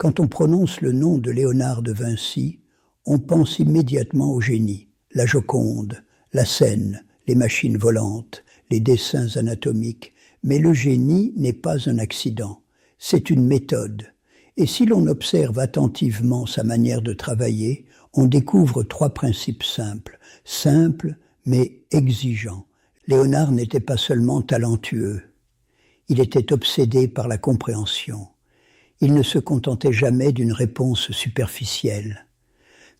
Quand on prononce le nom de Léonard de Vinci, on pense immédiatement au génie, la Joconde, la scène, les machines volantes, les dessins anatomiques. Mais le génie n'est pas un accident, c'est une méthode. Et si l'on observe attentivement sa manière de travailler, on découvre trois principes simples mais exigeants. Léonard n'était pas seulement talentueux, il était obsédé par la compréhension. Il ne se contentait jamais d'une réponse superficielle.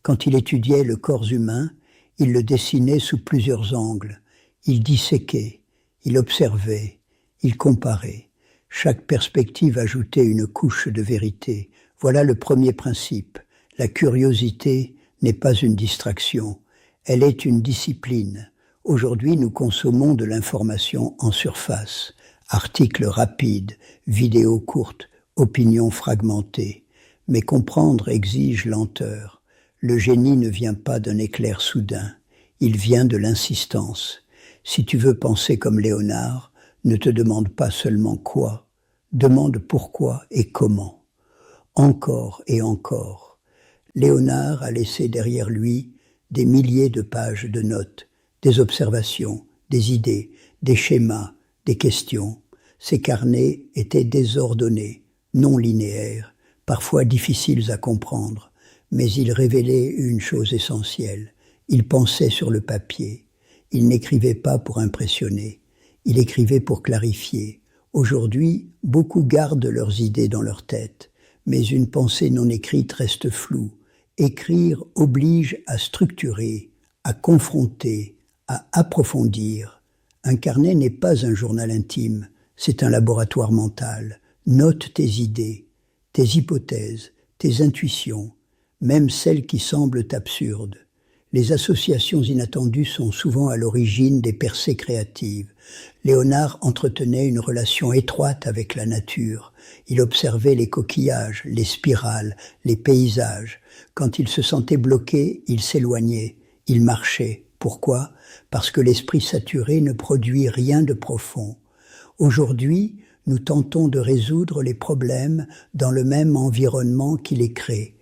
Quand il étudiait le corps humain, il le dessinait sous plusieurs angles. Il disséquait, il observait, il comparait. Chaque perspective ajoutait une couche de vérité. Voilà le premier principe. La curiosité n'est pas une distraction, elle est une discipline. Aujourd'hui, nous consommons de l'information en surface. Articles rapides, vidéos courtes, opinions fragmentées. Mais comprendre exige lenteur. Le génie ne vient pas d'un éclair soudain, il vient de l'insistance. Si tu veux penser comme Léonard, ne te demande pas seulement quoi, demande pourquoi et comment. Encore et encore. Léonard a laissé derrière lui des milliers de pages de notes, des observations, des idées, des schémas, des questions. Ses carnets étaient désordonnés, non linéaires, parfois difficiles à comprendre, mais ils révélaient une chose essentielle. Il pensait sur le papier. Il n'écrivait pas pour impressionner. Il écrivait pour clarifier. Aujourd'hui, beaucoup gardent leurs idées dans leur tête, mais une pensée non écrite reste floue. Écrire oblige à structurer, à confronter, à approfondir. Un carnet n'est pas un journal intime, c'est un laboratoire mental. Note tes idées, tes hypothèses, tes intuitions, même celles qui semblent absurdes. Les associations inattendues sont souvent à l'origine des percées créatives. Léonard entretenait une relation étroite avec la nature. Il observait les coquillages, les spirales, les paysages. Quand il se sentait bloqué, il s'éloignait, il marchait. Pourquoi ? Parce que l'esprit saturé ne produit rien de profond. Aujourd'hui, nous tentons de résoudre les problèmes dans le même environnement qui les crée.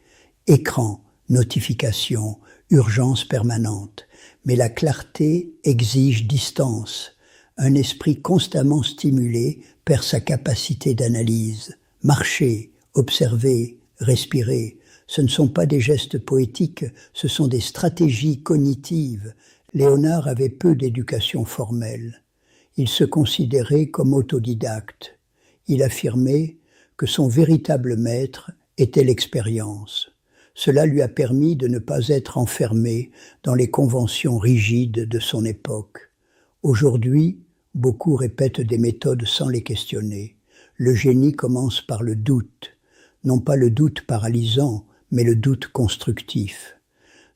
Écran, notifications, urgence permanente. Mais la clarté exige distance. Un esprit constamment stimulé perd sa capacité d'analyse. Marcher, observer, respirer, ce ne sont pas des gestes poétiques, ce sont des stratégies cognitives. Léonard avait peu d'éducation formelle. Il se considérait comme autodidacte. Il affirmait que son véritable maître était l'expérience. Cela lui a permis de ne pas être enfermé dans les conventions rigides de son époque. Aujourd'hui, beaucoup répètent des méthodes sans les questionner. Le génie commence par le doute, non pas le doute paralysant, mais le doute constructif.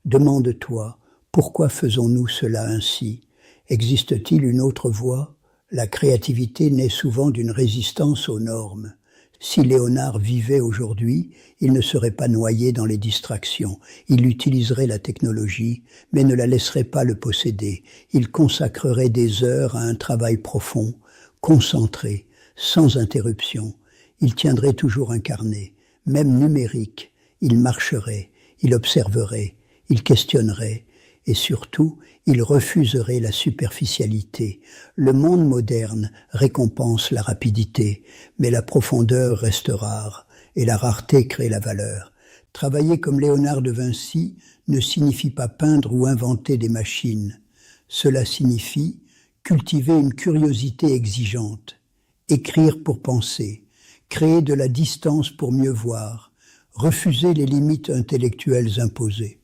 Demande-toi, pourquoi faisons-nous cela ainsi ? Existe-t-il une autre voie ? La créativité naît souvent d'une résistance aux normes. Si Léonard vivait aujourd'hui, il ne serait pas noyé dans les distractions. Il utiliserait la technologie, mais ne la laisserait pas le posséder. Il consacrerait des heures à un travail profond, concentré, sans interruption. Il tiendrait toujours un carnet, même numérique. Il marcherait, il observerait, il questionnerait, et surtout, il refuserait la superficialité. Le monde moderne récompense la rapidité, mais la profondeur reste rare, et la rareté crée la valeur. Travailler comme Léonard de Vinci ne signifie pas peindre ou inventer des machines. Cela signifie cultiver une curiosité exigeante, écrire pour penser, créer de la distance pour mieux voir, refuser les limites intellectuelles imposées.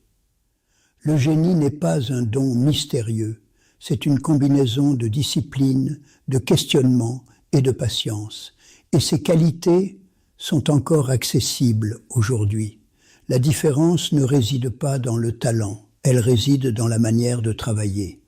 Le génie n'est pas un don mystérieux, c'est une combinaison de discipline, de questionnement et de patience. Et ces qualités sont encore accessibles aujourd'hui. La différence ne réside pas dans le talent, elle réside dans la manière de travailler.